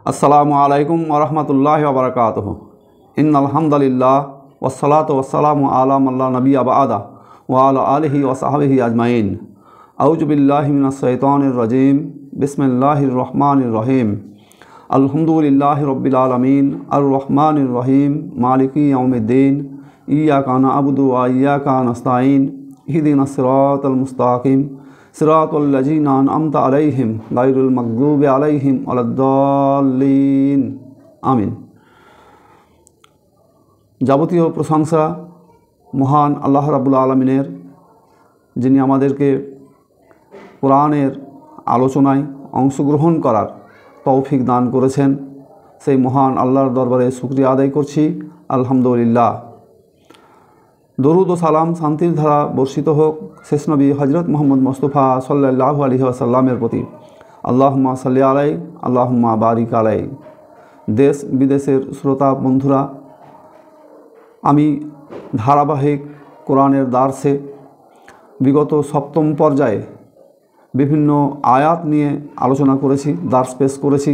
अस्सलामु अलैकुम वरहमतुल्लाहि वबरकातुहू। इन्नल हम्दुलिल्लाह वस्सलातु वस्सलामु अला मन ला नबिय्य बअदा व अला आलिहि व सहबिहि अजमईन। औज़ु बिल्लाहि मिनश शैतानिर रजीम। बिस्मिल्लाहिर रहमानिर रहीम। अल्हम्दुलिल्लाहि रब्बिल आलमीन अर्रहमानिर रहीम मालिकि यौमिद्दीन। इय्याका नअबुदु व इय्याका नस्तईन। इहदिनस सिरातल मुस्तकीम सिरातल लज़ीना अनअमता अलैहिम गायरिल मग़दूबि अलैहिम वलद्दाल्लीन। आमीन। যাবতীয় প্রশংসা মহান আল্লাহ রাব্বুল আলামিনের, যিনি আমাদেরকে কোরআনের আলোচনায় অংশগ্রহণ করার তৌফিক দান করেছেন। সেই মহান আল্লাহর দরবারে শুকরিয়া আদায় করছি, আলহামদুলিল্লাহ। দরুদ ও সালাম শান্তির ধারা বর্ষিত হোক শেষ নবী হজরত মুহাম্মদ মুস্তাফা সাল্লাল্লাহু আলাইহি ওয়াসাল্লামের প্রতি। আল্লাহুম্মা সাল্লি আলাইহি আল্লাহুম্মা বারিক আলাইহি। দেশ বিদেশের শ্রোতা বন্ধুরা, আমি ধারাবাহিক কোরআনের দার্সে বিগত সপ্তম পর্যায়ে বিভিন্ন আয়াত নিয়ে আলোচনা করেছি, দার্স পেশ করেছি।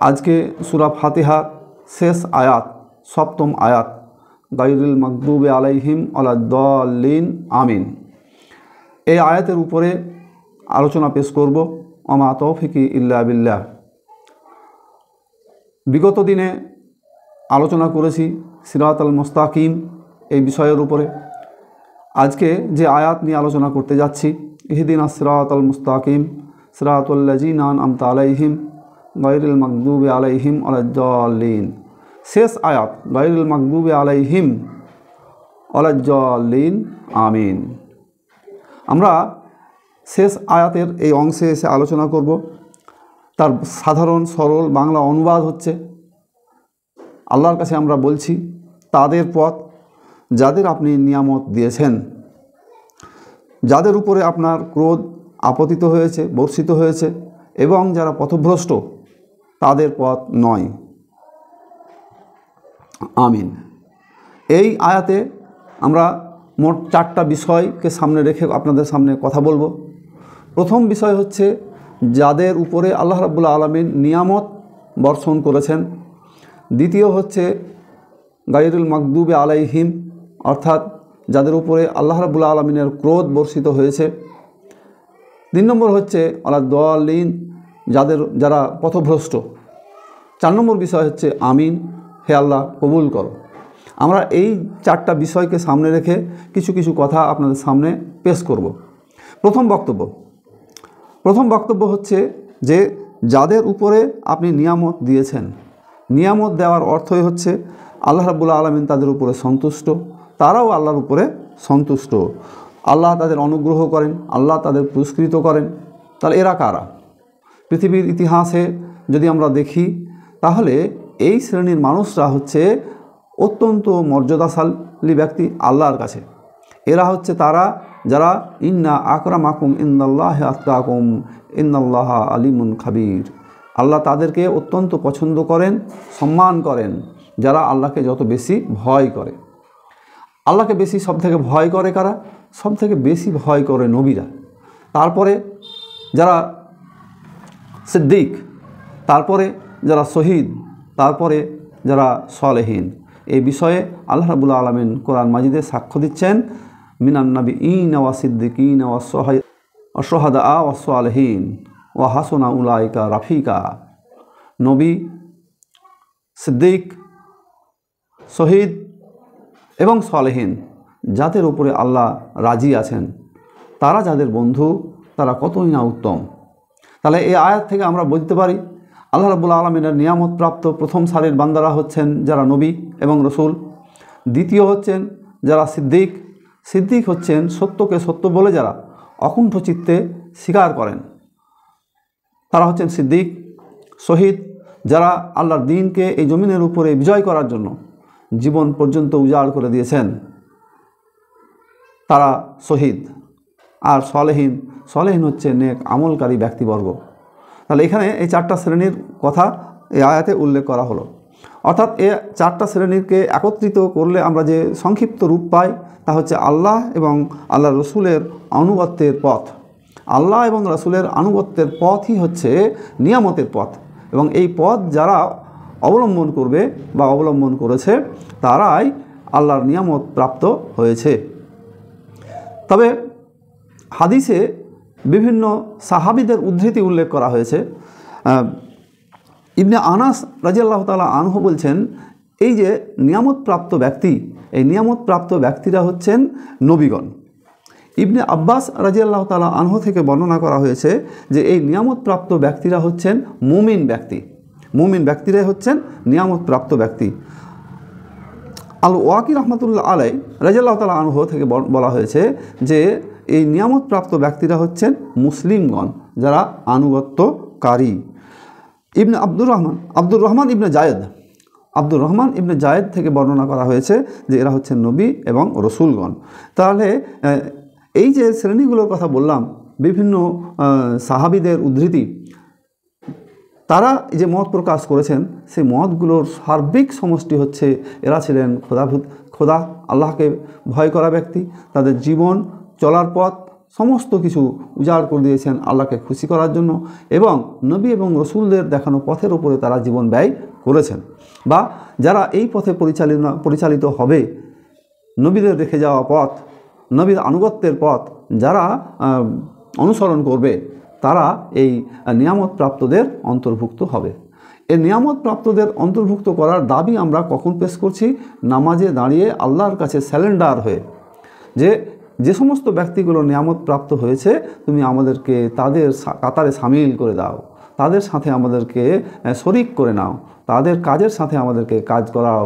আজকে সূরা ফাতিহার শেষ আয়াত, সপ্তম আয়াত, গায়রিল মাগদুবি আলাইহিম ওয়ালাদ্দাল্লিন আমিন, এই আয়াতের উপরে আলোচনা পেশ করব। ওমা তৌফিকি ইল্লা বিল্লাহ। বিগত দিনে আলোচনা করেছি সিরাতাল মুস্তাকিম এই বিষয়ের উপরে। আজকে যে আয়াত নিয়ে আলোচনা করতে যাচ্ছি, ইহদিনাস সিরাতাল মুস্তাকিম সিরাতাল লাযীনা আনআমতা আলাইহিম গায়রিল মাগদুবি আলাইহিম ওয়ালাদ্দাল্লিন। শেষ আয়াত, গায়রিল মাগদুবি আলাইহিম ওয়ালাদ্দাল্লিন আমিন। আমরা শেষ আয়াতের এই অংশে এসে আলোচনা করব। তার সাধারণ সরল বাংলা অনুবাদ হচ্ছে, আল্লাহর কাছে আমরা বলছি তাদের পথ যাদের আপনি নিয়ামত দিয়েছেন, যাদের উপরে আপনার ক্রোধ আপতিত হয়েছে, বর্ষিত হয়েছে, এবং যারা পথভ্রষ্ট তাদের পথ নয়। আমিন। এই আয়াতে আমরা মোট 4টা বিষয়কে সামনে রেখে আপনাদের সামনে কথা বলবো। প্রথম বিষয় হচ্ছে যাদের উপরে আল্লাহ রাব্বুল আলামিন নিয়ামত বর্ষণ করেছেন। দ্বিতীয় হচ্ছে গায়রিল মাগদুবি আলাইহিম, অর্থাৎ যাদের উপরে আল্লাহ রাব্বুল আলামিনের ক্রোধ বর্ষিত হয়েছে। 3 নম্বর হচ্ছে ওয়ালাদ্দাল্লিন, যারা পথভ্রষ্ট। 4 নম্বর বিষয় হচ্ছে আমিন, হে আল্লাহ কবুল করো। আমরা এই 4টা বিষয়কে সামনে রেখে কিছু কিছু কথা আপনাদের সামনে পেশ করব। প্রথম বক্তব্য হচ্ছে যে যাদের উপরে আপনি নিয়ামত দিয়েছেন, নিয়ামত দেওয়ার অর্থই হচ্ছে আল্লাহ রাব্বুল আলামিন তাদের উপরে সন্তুষ্ট, তারাও আল্লাহর উপরে সন্তুষ্ট। আল্লাহ তাদের অনুগ্রহ করেন, আল্লাহ তাদের পুরস্কৃত করেন। তাহলে এরা কারা? পৃথিবীর ইতিহাসে যদি আমরা দেখি, তাহলে এই শ্রেণীর মানুষরা হচ্ছে অত্যন্ত মর্যাদাশালী ব্যক্তি আল্লাহর কাছে। এরা হচ্ছে তারা যারা ইন্না আকরামাকুম ইন্দাল্লাহি আতকাকুম ইন্নাল্লাহা আলিমুন খাবীর। আল্লাহ তাদেরকে অত্যন্ত পছন্দ করেন, সম্মান করেন যারা আল্লাহকে যত বেশি ভয় করে। আল্লাহকে বেশি সব থেকে ভয় করে কারা? সব থেকে বেশি ভয় করে নবীরা, তারপরে যারা সিদ্দিক, তারপরে যারা শহীদ, তারপরে যারা সালেহীন। এই বিষয়ে আল্লাহ রাব্বুল আলামিন কোরআন মাজিদে সাক্ষ্য দিচ্ছেন, মিনান নাবিয়্যিনা ওয়া সিদ্দিকিনা ওয়া শুহাদা ওয়া সালেহীন ওয়া হাসুনা উলাইকা রাফিকা। নবী, সিদ্দিক, শহীদ এবং সালেহীন, যাদের উপরে আল্লাহ রাজি আছেন, তারা যাদের বন্ধু, তারা কতই না উত্তম। তাহলে এই আয়াত থেকে আমরা বুঝতে পারি আল্লাহ রাব্বুল আলামিনের নিয়ামতপ্রাপ্ত প্রথম সারির বান্দারা হচ্ছেন যারা নবী এবং রসুল। দ্বিতীয় হচ্ছেন যারা সিদ্দিক। সিদ্দিক হচ্ছেন সত্যকে সত্য বলে যারা অকুণ্ঠ চিত্তে স্বীকার করেন, তারা হচ্ছেন সিদ্দিক। শহীদ, যারা আল্লাহর দ্বীনকে এই জমিনের উপরে বিজয় করার জন্য জীবন পর্যন্ত উজাড় করে দিয়েছেন, তারা শহীদ। আর সালেহীন হচ্ছে নেক আমলকারী ব্যক্তিবর্গ। তাহলে এখানে এই 4টা শ্রেণীর কথা এই আয়াতে উল্লেখ করা হলো। অর্থাৎ এই 4টা শ্রেণীকে একত্রিত করলে আমরা যে সংক্ষিপ্ত রূপ পাই তা হচ্ছে আল্লাহ এবং আল্লাহ রসুলের আনুগত্যের পথ। আল্লাহ এবং রাসূলের আনুগত্যের পথই হচ্ছে নিয়ামতের পথ। এবং এই পথ যারা অবলম্বন করবে বা অবলম্বন করেছে তারাই আল্লাহর নিয়ামত প্রাপ্ত হয়েছে। তবে হাদিসে বিভিন্ন সাহাবীদের উদ্ধৃতি উল্লেখ করা হয়েছে। ইবনে আনাস রাদিয়াল্লাহু তাআলা আনহু বলছেন, এই যে নিয়ামতপ্রাপ্ত ব্যক্তি, এই নিয়ামতপ্রাপ্ত ব্যক্তিরা হচ্ছেন নবীগণ। ইবনে আব্বাস রাদিয়াল্লাহু তাআলা আনহু থেকে বর্ণনা করা হয়েছে যে এই নিয়ামতপ্রাপ্ত ব্যক্তিরা হচ্ছেন মুমিন ব্যক্তি, মুমিন ব্যক্তিরাই হচ্ছেন নিয়ামতপ্রাপ্ত ব্যক্তি। আল ওয়াকি রহমতুল্লাহ আলাই রাদিয়াল্লাহু তাআলা আনহু থেকে বলা হয়েছে যে এই নিয়ামতপ্রাপ্ত ব্যক্তিরা হচ্ছেন মুসলিমগণ, যারা আনুগত্যকারী। আব্দুর রহমান ইবনে জায়েদ থেকে বর্ণনা করা হয়েছে যে এরা হচ্ছেন নবী এবং রসুলগণ। তাহলে এই যে শ্রেণীগুলোর কথা বললাম, বিভিন্ন সাহাবীদের উদ্ধৃতি, তারা যে মত প্রকাশ করেছেন সেই মতগুলোর সার্বিক সমষ্টি হচ্ছে এরা ছিলেন খোদা আল্লাহকে ভয় করা ব্যক্তি। তাদের জীবন চলার পথ সমস্ত কিছু উজাড় করে দিয়েছেন আল্লাহকে খুশি করার জন্য, এবং নবী এবং রসুলদের দেখানো পথের উপরে তারা জীবন ব্যয় করেছেন। বা যারা এই পথে পরিচালিত হবে, নবীদের রেখে যাওয়া পথ, নবীর আনুগত্যের পথ যারা অনুসরণ করবে, তারা এই নিয়ামতপ্রাপ্তদের অন্তর্ভুক্ত হবে। এই নিয়ামতপ্রাপ্তদের অন্তর্ভুক্ত করার দাবি আমরা কখন পেশ করছি? নামাজে দাঁড়িয়ে আল্লাহর কাছে স্যালেন্ডার হয়ে, যে সমস্ত ব্যক্তিগুলো নিয়ামতপ্রাপ্ত হয়েছে তুমি আমাদেরকে তাদের কাতারে সামিল করে দাও, তাদের সাথে আমাদেরকে শরিক করে নাও, তাদের কাজের সাথে আমাদেরকে কাজ করাও,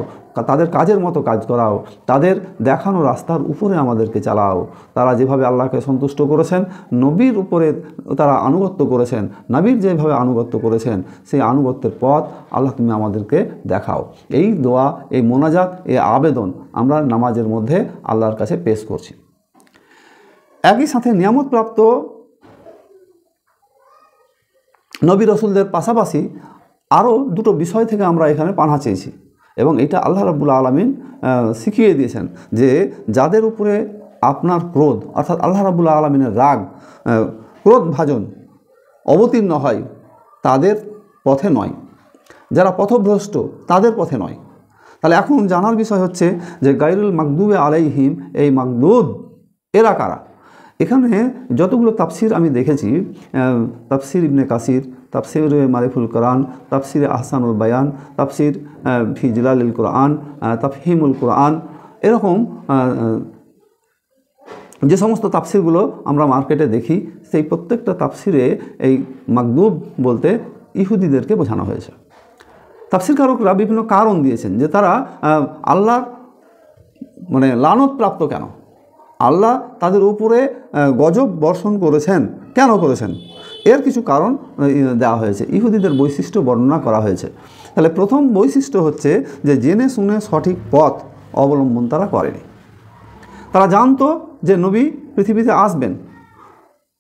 তাদের কাজের মতো কাজ করাও, তাদের দেখানো রাস্তার উপরে আমাদেরকে চালাও। তারা যেভাবে আল্লাহকে সন্তুষ্ট করেছেন, নবীর উপরে তারা আনুগত্য করেছেন, নবীর যেভাবে আনুগত্য করেছেন সেই আনুগত্যের পথ আল্লাহ তুমি আমাদেরকে দেখাও। এই দোয়া, এই মোনাজাত, এই আবেদন আমরা নামাজের মধ্যে আল্লাহর কাছে পেশ করছি। একই সাথে নিয়ামতপ্রাপ্ত নবী রসুলদের পাশাপাশি আরও দুটো বিষয় থেকে আমরা এখানে পানা চেয়েছি, এবং এটা আল্লাহ রাব্বুল আলামিন শিখিয়ে দিয়েছেন যে যাদের উপরে আপনার ক্রোধ, অর্থাৎ আল্লাহ রাব্বুল আলামিনের রাগ, ক্রোধ ভাজন অবতীর্ণ হয়, তাদের পথে নয়, যারা পথভ্রষ্ট তাদের পথে নয়। তাহলে এখন জানার বিষয় হচ্ছে যে গায়রুল মাগদুবে আলাইহিম, এই মাগদুব এরা কারা? এখানে যতগুলো তাফসির আমি দেখেছি, তাফসির ইবনে কাসির, তাফসির মারিফুল কোরআন, তাফসির আহসানুল বায়ান, তাফসির ফি জিলালিল কোরআন, তাফহিমুল কোরআন, এরকম যে সমস্ত তাফসিরগুলো আমরা মার্কেটে দেখি, সেই প্রত্যেকটা তাফসিরে এই মাগদুব বলতে ইহুদিদেরকে বোঝানো হয়েছে। তাফসিরকারকরা বিভিন্ন কারণ দিয়েছেন যে তারা আল্লাহর লানতপ্রাপ্ত কেন, আল্লাহ তাদের উপরে গজব বর্ষণ করেছেন কেন করেছেন, এর কিছু কারণ দেওয়া হয়েছে, ইহুদিদের বৈশিষ্ট্য বর্ণনা করা হয়েছে। তাহলে প্রথম বৈশিষ্ট্য হচ্ছে যে জেনে শুনে সঠিক পথ অবলম্বন তারা করেনি। তারা জানতো যে নবী পৃথিবীতে আসবেন,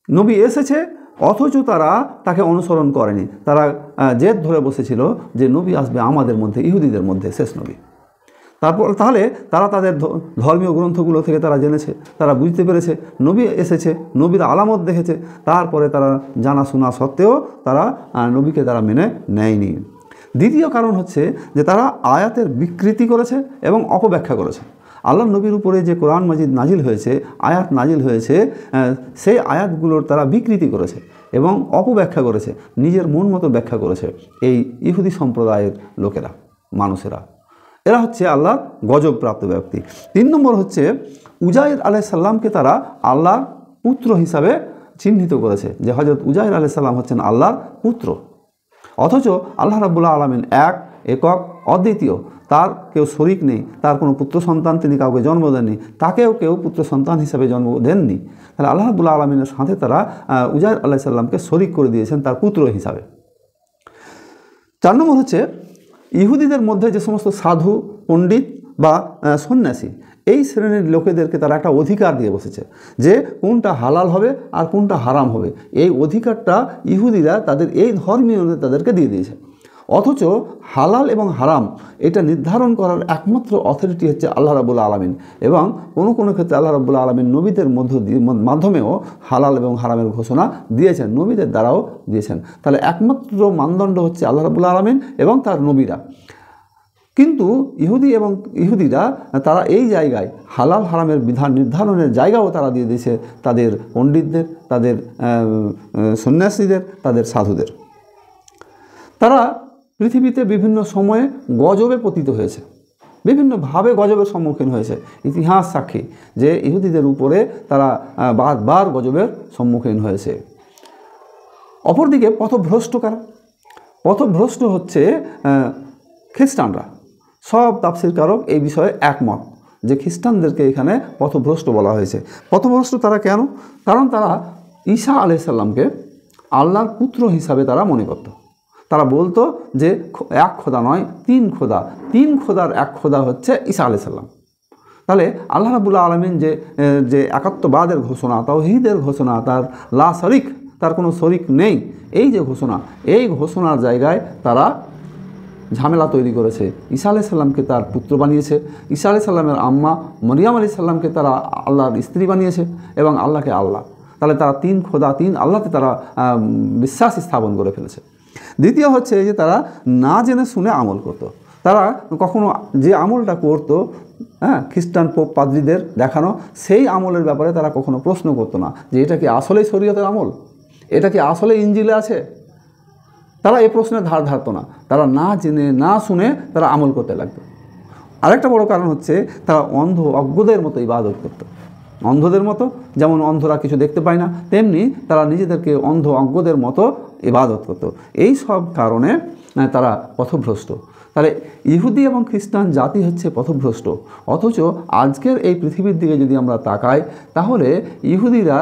নবী এসেছে, অথচ তারা তাকে অনুসরণ করেনি। তারা জেদ ধরে বসেছিল যে নবী আসবে আমাদের মধ্যে, ইহুদিদের মধ্যে শেষ নবী। তাহলে তারা তাদের ধর্মীয় গ্রন্থগুলো থেকে তারা জেনেছে, তারা বুঝতে পেরেছে নবী এসেছে, নবীর আলামত দেখেছে, তারপরে তারা জানা শোনা সত্ত্বেও তারা নবীকে তারা মেনে নেয়নি। দ্বিতীয় কারণ হচ্ছে যে তারা আয়াতের বিকৃতি করেছে এবং অপব্যাখ্যা করেছে। আল্লাহ নবীর উপরে যে কোরআন মাজিদ নাজিল হয়েছে, আয়াত নাজিল হয়েছে, সেই আয়াতগুলোর তারা বিকৃতি করেছে এবং অপব্যাখ্যা করেছে, নিজের মন মতো ব্যাখ্যা করেছে এই ইহুদি সম্প্রদায়ের লোকেরা, মানুষেরা। এরা হচ্ছে আল্লাহর গজবপ্রাপ্ত ব্যক্তি। 3 নম্বর হচ্ছে উজাইর আলাইহিস সালামকে তারা আল্লাহর পুত্র হিসাবে চিহ্নিত করেছে, যে হযরত উজাইর আলাইহিস সালাম হচ্ছেন আল্লাহর পুত্র, অথচ আল্লাহ রাব্বুল আলামিন একক অদ্বিতীয়, তার কেউ শরীক নেই, তার কোনো পুত্র সন্তান তিনি কাউকে জন্ম দেননি, তাকেও কেউ পুত্র সন্তান হিসাবে জন্ম দেননি। তাহলে আল্লাহ রাব্বুল আলামিনের সাথে তারা উজাইর আলাইহিস সালামকে শরীক করে দিয়েছেন তার পুত্র হিসাবে। 4 নম্বর হচ্ছে ইহুদিদের মধ্যে যে সমস্ত সাধু, পণ্ডিত বা সন্ন্যাসী, এই শ্রেণীর লোকেদেরকে তারা একটা অধিকার দিয়ে বসেছে যে কোনটা হালাল হবে আর কোনটা হারাম হবে। এই অধিকারটা ইহুদিরা তাদের এই ধর্মীয় তাদেরকে দিয়ে দিয়েছে। অথচ হালাল এবং হারাম এটা নির্ধারণ করার একমাত্র অথরিটি হচ্ছে আল্লাহ রাব্বুল আলামিন, এবং কোনো কোনো ক্ষেত্রে আল্লাহ রাব্বুল আলামিন নবীদের মাধ্যমেও হালাল এবং হারামের ঘোষণা দিয়েছেন, নবীদের দ্বারাও দিয়েছেন। তাহলে একমাত্র মানদণ্ড হচ্ছে আল্লাহ রাব্বুল আলামিন এবং তার নবীরা। কিন্তু ইহুদিরা তারা এই জায়গায় হালাল হারামের বিধান নির্ধারণের জায়গাও তারা দিয়ে দিয়েছে তাদের পণ্ডিতদের, তাদের সন্ন্যাসীদের, তাদের সাধুদের। তারা পৃথিবীতে বিভিন্ন সময়ে গজবে পতিত হয়েছে, বিভিন্নভাবে গজবের সম্মুখীন হয়েছে। ইতিহাস সাক্ষী যে ইহুদিদের উপরে তারা বারবার গজবের সম্মুখীন হয়েছে। অপরদিকে পথভ্রষ্ট কারা? পথভ্রষ্ট হচ্ছে খ্রিস্টানরা। সব তাফসীরকারক এই বিষয়ে একমত যে খ্রিস্টানদেরকে এখানে পথভ্রষ্ট বলা হয়েছে। পথভ্রষ্ট তারা কেন? কারণ তারা ঈসা আলাইহিস সালামকে আল্লাহর পুত্র হিসাবে তারা মনে করত। তারা বলতো যে এক খোদা নয়, তিন খোদা, তিন খোদার এক খোদা হচ্ছে ঈসা আলাইহিস সালাম। তাহলে আল্লাহ রাব্বুল আলামিন যে একাত্মবাদের ঘোষণা, তাওহীদের ঘোষণা, তার লা শরীক, তার কোনো শরীক নেই, এই যে ঘোষণা, এই ঘোষণার জায়গায় তারা ঝামেলা তৈরি করেছে। ঈসা আলাইহিস সালামকে তার পুত্র বানিয়েছে, ঈসা আলাইহিস সালামের আম্মা মরিয়ম আলাইহিস সালামকে তারা আল্লাহর স্ত্রী বানিয়েছে, এবং আল্লাহকে আল্লাহ। তাহলে তারা তিন খোদা, তিন আল্লাহতে তারা বিশ্বাস স্থাপন করে ফেলেছে। দ্বিতীয় হচ্ছে যে তারা না জেনে শুনে আমল করত। তারা কখনো যে আমলটা করতো, খ্রিস্টান পোপ পাদ্রীদের দেখানো, সেই আমলের ব্যাপারে তারা কখনো প্রশ্ন করতো না যে এটা কি আসলেই শরীয়তের আমল, এটা কি আসলে ইঞ্জিলে আছে। তারা এই প্রশ্নের ধার ধারতো না। তারা না জেনে না শুনে তারা আমল করতে লাগতো। আরেকটা বড় কারণ হচ্ছে তারা অন্ধ অজ্ঞদের মতো ইবাদত করতো। অন্ধদের মতো, যেমন অন্ধরা কিছু দেখতে পায় না, তেমনি তারা নিজেদেরকে অন্ধ অজ্ঞদের মতো ইবাদত করতো। এই সব কারণে তারা পথভ্রষ্ট। তাহলে ইহুদি এবং খ্রিস্টান জাতি হচ্ছে পথভ্রষ্ট। অথচ আজকের এই পৃথিবীর দিকে যদি আমরা তাকাই, তাহলে ইহুদিরা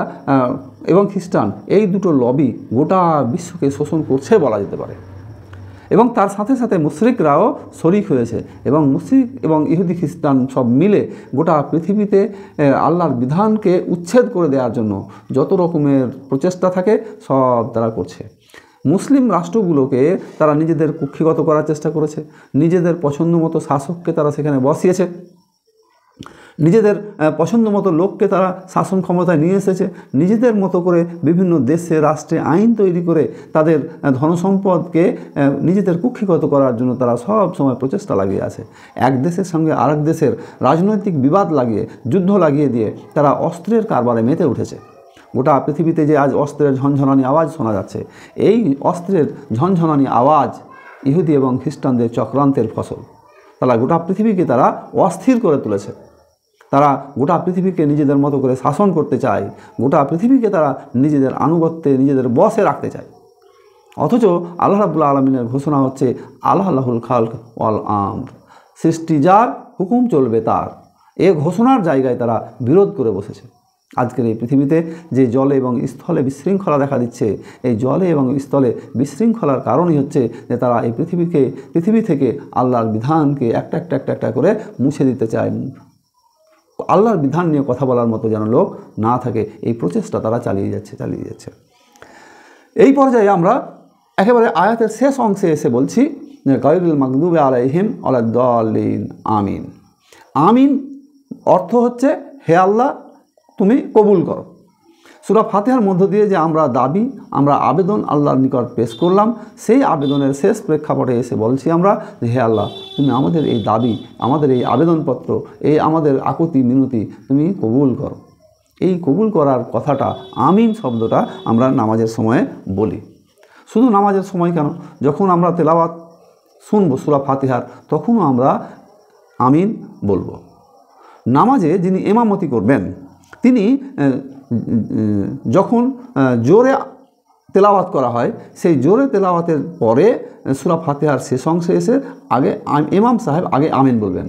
এবং খ্রিস্টান এই দুটো লবি গোটা বিশ্বকে শোষণ করছে বলা যেতে পারে। এবং তার সাথে সাথে মুশরিকরাও শরিক হয়েছে, এবং মুশরিক এবং ইহুদি খ্রিস্টান সব মিলে গোটা পৃথিবীতে আল্লাহর বিধানকে উচ্ছেদ করে দেওয়ার জন্য যত রকমের প্রচেষ্টা থাকে সব তারা করছে। মুসলিম রাষ্ট্রগুলোকে তারা নিজেদের কুক্ষিগত করার চেষ্টা করেছে, নিজেদের পছন্দ মতো শাসককে তারা সেখানে বসিয়েছে, নিজেদের পছন্দ মতো লোককে তারা শাসন ক্ষমতায় নিয়ে এসেছে, নিজেদের মতো করে বিভিন্ন দেশে রাষ্ট্রে আইন তৈরি করে তাদের ধনসম্পদকে নিজেদের কুক্ষিগত করার জন্য তারা সব সময় প্রচেষ্টা লাগিয়ে আছে। এক দেশের সঙ্গে আরেক দেশের রাজনৈতিক বিবাদ লাগিয়ে, যুদ্ধ লাগিয়ে দিয়ে তারা অস্ত্রের কারবারে মেতে উঠেছে। গোটা পৃথিবীতে যে আজ অস্ত্রের ঝনঝনানি আওয়াজ শোনা যাচ্ছে, এই অস্ত্রের ঝনঝনানি আওয়াজ ইহুদি এবং খ্রিস্টানদের চক্রান্তের ফসল। তারা গোটা পৃথিবীকে তারা অস্থির করে তুলেছে। তারা গোটা পৃথিবীকে নিজেদের মতো করে শাসন করতে চায়, গোটা পৃথিবীকে তারা নিজেদের আনুগত্যে, নিজেদের বশে রাখতে চায়। অথচ আল্লাহ রাব্বুল আলামিনের ঘোষণা হচ্ছে আল্লাহুল খালক ওয়াল আমর, সৃষ্টি যার, হুকুম চলবে তার। এ ঘোষণার জায়গায় তারা বিরোধ করে বসেছে। আজকের এই পৃথিবীতে যে জলে এবং স্থলে বিশৃঙ্খলা দেখা দিচ্ছে, এই জলে এবং স্থলে বিশৃঙ্খলার কারণই হচ্ছে যে তারা এই পৃথিবী থেকে আল্লাহর বিধানকে একটা করে মুছে দিতে চায়। আল্লাহর বিধান নিয়ে কথা বলার মতো যেন লোক না থাকে, এই প্রচেষ্টা তারা চালিয়ে যাচ্ছে। এই পর্যায়ে আমরা একেবারে আয়াতের শেষ অংশে এসে বলছি যে গায়রুল মাগদুবি আলাইহিম ওয়ালাদ-দাল্লিন, আমিন। আমিন অর্থ হচ্ছে হে আল্লাহ তুমি কবুল করো। সূরা ফাতিহার মধ্য দিয়ে যে আমরা আবেদন আল্লাহর নিকট পেশ করলাম, সেই আবেদনের শেষ প্রেক্ষাপটে এসে বলছি আমরা যে হে আল্লাহ তুমি আমাদের এই দাবি, আমাদের এই আবেদনপত্র, এই আমাদের আকুতি মিনতি তুমি কবুল করো। এই কবুল করার কথাটা, আমিন শব্দটা আমরা নামাজের সময়ে বলি। শুধু নামাজের সময় কেন, যখন আমরা তেলাওয়াত শুনবো সূরা ফাতিহার, তখনও আমরা আমিন বলবো। নামাজে যিনি ইমামতি করবেন, তিনি যখন জোরে তেলাওয়াত করা হয়, সেই জোরে তেলাওয়াতের পরে সূরা ফাতিহার শেষ অংশে এসে আগে ইমাম সাহেব আগে আমিন বলবেন।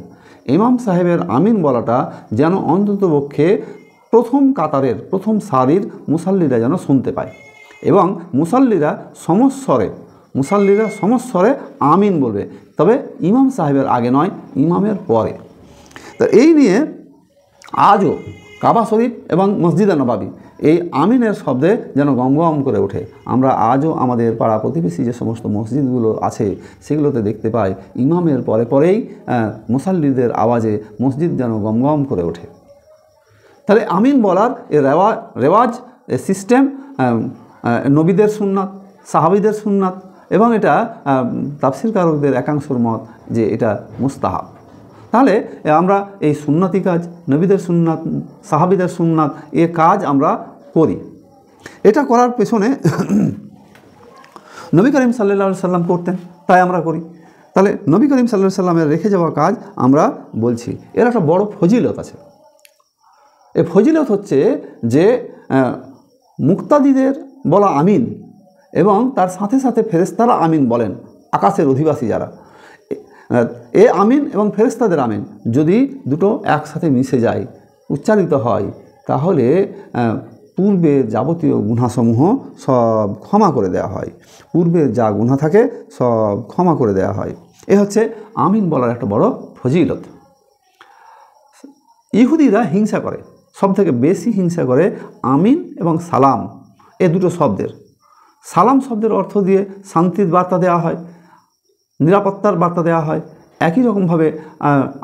ইমাম সাহেবের আমিন বলাটা যেন অন্ততপক্ষে প্রথম কাতারের প্রথম সারির মুসাল্লিরা যেন শুনতে পায়, এবং মুসাল্লিরা সমস্বরে আমিন বলবে, তবে ইমাম সাহেবের আগে নয়, ইমামের পরে। তো এই নিয়ে আজও কাবা শরীফ এবং মসজিদে নবাবী এই আমিনের শব্দে যেন গম গম করে ওঠে। আমরা আজও আমাদের পাড়া প্রতিবেশী যে সমস্ত মসজিদগুলো আছে সেগুলোতে দেখতে পাই ইমামের পরে পরেই মুসাল্লিদের আওয়াজে মসজিদ যেন গম গম করে ওঠে। তাহলে আমিন বলার এ রেওয়াজ, এ সিস্টেম নবীদের সুন্নাত, সাহাবীদের সুন্নাত, এবং এটা তাফসীরকারকদের একাংশের মত যে এটা মুস্তাহাব। তাহলে আমরা এই সুন্নতি কাজ, নবীদের সুন্নাত, সাহাবীদের সুন্নাত, এ কাজ আমরা করি। এটা করার পেছনে নবী করিম সাল্লাল্লাহু আলাইহি সাল্লাম করতেন, তাই আমরা করি। তাহলে নবী করিম সাল্লাল্লাহু আলাইহি সাল্লামের রেখে যাওয়া কাজ আমরা বলছি। এর একটা বড় ফজিলত আছে। এই ফজিলত হচ্ছে যে মুক্তাদিদের বলা আমিন এবং তার সাথে সাথে ফেরেশতারা আমিন বলেন, আকাশের অধিবাসী যারা, এ আমিন এবং ফেরেশতাদের আমিন যদি দুটো একসাথে মিশে যায়, উচ্চারিত হয়, তাহলে পূর্বে যাবতীয় গুনাহসমূহ সব ক্ষমা করে দেওয়া হয়। পূর্বে যা গুনাহ থাকে সব ক্ষমা করে দেওয়া হয়। এ হচ্ছে আমিন বলার একটা বড় ফজিলত। ইহুদিরা হিংসা করে, সব থেকে বেশি হিংসা করে আমিন এবং সালাম এ দুটো শব্দের। সালাম শব্দের অর্থ দিয়ে শান্তির বার্তা দেওয়া হয়, নিরাপত্তার বার্তা দেওয়া হয়। একই রকমভাবে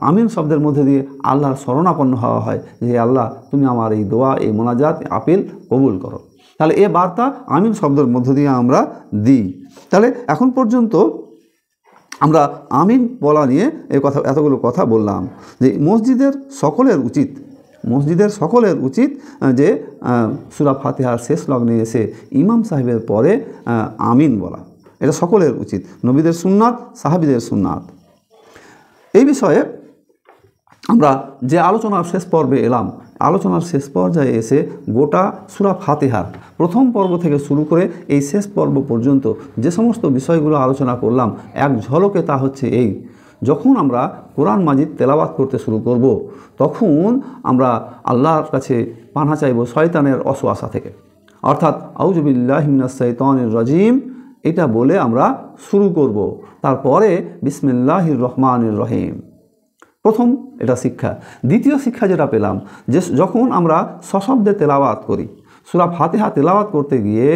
আমিন শব্দের মধ্যে দিয়ে আল্লাহর শরণাপন্ন হওয়া হয় যে আল্লাহ তুমি আমার এই দোয়া, এই মোনাজাত, আপিল কবুল করো। তাহলে এ বার্তা আমিন শব্দের মধ্য দিয়ে আমরা দিই। তাহলে এখন পর্যন্ত আমরা আমিন বলা নিয়ে এতগুলো কথা বললাম যে মসজিদের সকলের উচিত যে সূরা ফাতিহার শেষ লগ্নে এসে ইমাম সাহেবের পরে আমিন বলা, এটা সকলের উচিত, নবীদের সুন্নাত, সাহাবীদের সুন্নাত। এই বিষয়ে আমরা যে আলোচনার শেষ পর্বে এলাম, আলোচনার শেষ পর্যায়ে এসে গোটা সূরা ফাতিহার প্রথম পর্ব থেকে শুরু করে এই শেষ পর্ব পর্যন্ত যে সমস্ত বিষয়গুলো আলোচনা করলাম, এক ঝলকে তা হচ্ছে এই: যখন আমরা কোরআন মাজিদ তেলাওয়াত করতে শুরু করব, তখন আমরা আল্লাহর কাছে পানাহ চাইব শয়তানের ওয়াসওয়াসা থেকে, অর্থাৎ আউযু বিল্লাহি মিনাশ শাইতানির রাজিম এটা বলে আমরা শুরু করব। তারপরে বিসমিল্লাহির রহমানির রহিম, প্রথম এটা শিক্ষা। দ্বিতীয় শিক্ষা যেটা পেলাম যে যখন আমরা সশব্দে তেলাওয়াত করি, সূরা ফাতিহা তেলাওয়াত করতে গিয়ে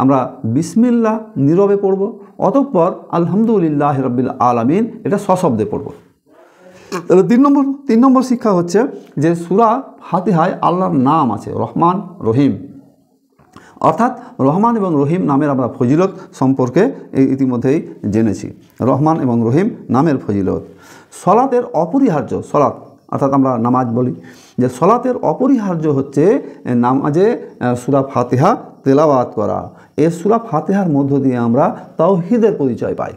আমরা বিসমিল্লাহ নীরবে পড়ব, অতঃপর আলহামদুলিল্লাহি রাব্বিল আলামিন এটা সশব্দে পড়ব। তাহলে তিন নম্বর শিক্ষা হচ্ছে যে সূরা ফাতিহায় আল্লাহর নাম আছে রহমান, রহিম, অর্থাৎ রহমান এবং রহিম নামের আমরা ফজিলত সম্পর্কে ইতিমধ্যেই জেনেছি। রহমান এবং রহিম নামের ফজিলত। সলাতের অপরিহার্য, সলাত অর্থাৎ আমরা নামাজ বলি, যে সলাতের অপরিহার্য হচ্ছে নামাজে সূরা ফাতিহা তেলাওয়াত করা। এই সূরা ফাতিহার মধ্য দিয়ে আমরা তাওহীদের পরিচয় পাই।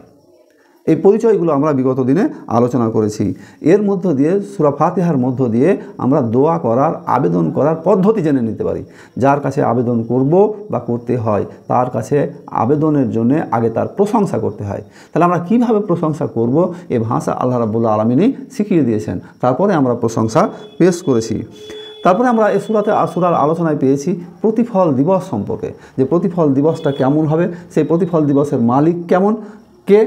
এই পরিচয়গুলো আমরা বিগত দিনে আলোচনা করেছি। এর মধ্য দিয়ে সূরা ফাতিহার মধ্য দিয়ে আমরা দোয়া করার, আবেদন করার পদ্ধতি জেনে নিতে পারি। যার কাছে আবেদন করব বা করতে হয় তার কাছে আবেদনের জন্য আগে তার প্রশংসা করতে হয়। তাহলে আমরা কিভাবে প্রশংসা করব এ ভাষা আল্লাহ রাব্বুল আলামিনই শিখিয়ে দিয়েছেন। তারপরে আমরা প্রশংসা পেশ করেছি। তারপরে আমরা এই সূরার আলোচনায় পেয়েছি প্রতিফল দিবস সম্পর্কে, যে প্রতিফল দিবসটা কেমন হবে, সেই প্রতিফল দিবসের মালিক কেমন, কে,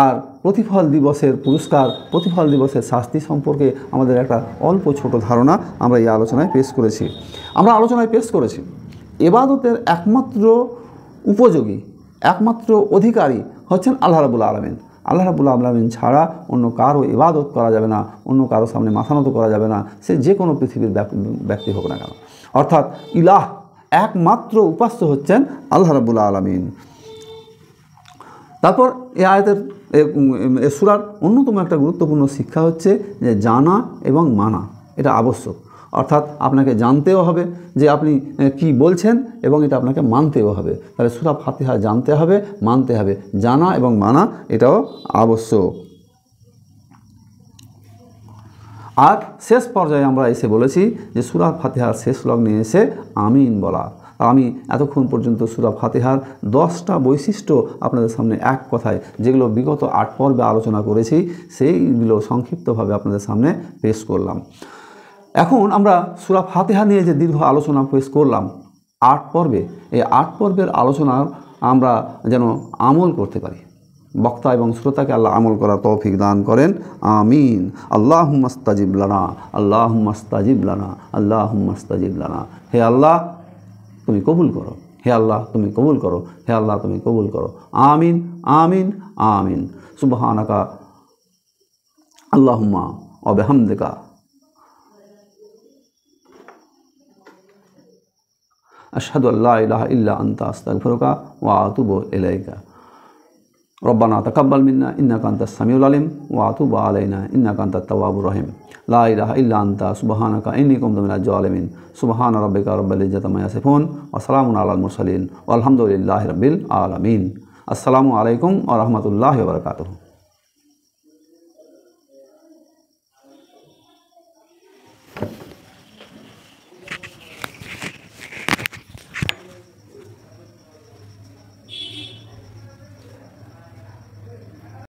আর প্রতিফল দিবসের পুরস্কার, প্রতিফল দিবসের শাস্তি সম্পর্কে আমাদের একটা অল্প ছোট ধারণা আমরা এই আলোচনায় পেশ করেছি। আমরা আলোচনায় পেশ করেছি ইবাদতের একমাত্র উপযোগী, একমাত্র অধিকারী হচ্ছেন আল্লাহ রাব্বুল আলামিন। আল্লাহ রাব্বুল আলামিন ছাড়া অন্য কারো ইবাদত করা যাবে না, অন্য কারো সামনে মাথা নত করা যাবে না, সে যে কোনো পৃথিবীর ব্যক্তি হোক না কেন। অর্থাৎ ইলাহ, একমাত্র উপাস্য হচ্ছেন আল্লাহ রাব্বুল আলামিন। তারপর এই আয়াতের সূরার অন্যতম একটা গুরুত্বপূর্ণ শিক্ষা হচ্ছে যে জানা এবং মানা এটা আবশ্যক। অর্থাৎ আপনাকে জানতেও হবে যে আপনি কি বলছেন এবং এটা আপনাকে মানতেও হবে। তাহলে সূরা ফাতিহা জানতে হবে, মানতে হবে, জানা এবং মানা এটাও আবশ্যক। আর শেষ পর্যায়ে আমরা এসে বলেছি যে সূরা ফাতিহার শেষ লগ্নে এসে আমিন বলা। আমি এতক্ষণ পর্যন্ত সূরা ফাতিহার 10টা বৈশিষ্ট্য আপনাদের সামনে এক কথায়, যেগুলো বিগত 8 পর্বে আলোচনা করেছি, সেইগুলো সংক্ষিপ্তভাবে আপনাদের সামনে পেশ করলাম। এখন আমরা সূরা ফাতিহা নিয়ে যে দীর্ঘ আলোচনা পেশ করলাম 8 পর্বে, এই 8 পর্বের আলোচনার আমরা যেন আমল করতে পারি। বক্তা এবং শ্রোতাকে আল্লাহ আমল করার তৌফিক দান করেন, আমিন। আল্লাহুম্মা ইস্তাজিব লানা, আল্লাহুম্মা ইস্তাজিব লানা, আল্লাহুম্মা ইস্তাজিব লানা। হে আল্লাহ, তুমি কবুল করো, হে আল্লাহ তুমি কবুল করো, হে আল্লাহ তুমি কবুল করো। আমিন আমিন আমিন। সুবহানাকা আল্লাহুম্মা ওয়া বিহামদিকা আশহাদু আল্লা ইলাহা ইল্লা আনতা আস্তাগফিরুকা ওয়া আতুবু ইলাইকা। রব্বানা তাকাব্বাল মিন্না ইন্নাকা আনতাস সামিউল আলিম ওয়া আতুব আলাইনা ইন্নাকা আনতাত তাওয়াবুর রহিম। লা ইলাহা ইল্লা আনতা সুবহানাকা ইন্নী কুনতু মিনাজ জালিমিন। সুবহানা রাব্বিকা রাব্বিল ইজ্জাতি আম্মা ইয়াসিফুন ওয়া সালামুন আলাল মুরসালিন ওয়া আলহামদুলিল্লাহি রাব্বিল আলামিন। আসসালামু আলাইকুম ওয়া রাহমাতুল্লাহি ওয়া বারাকাতুহু।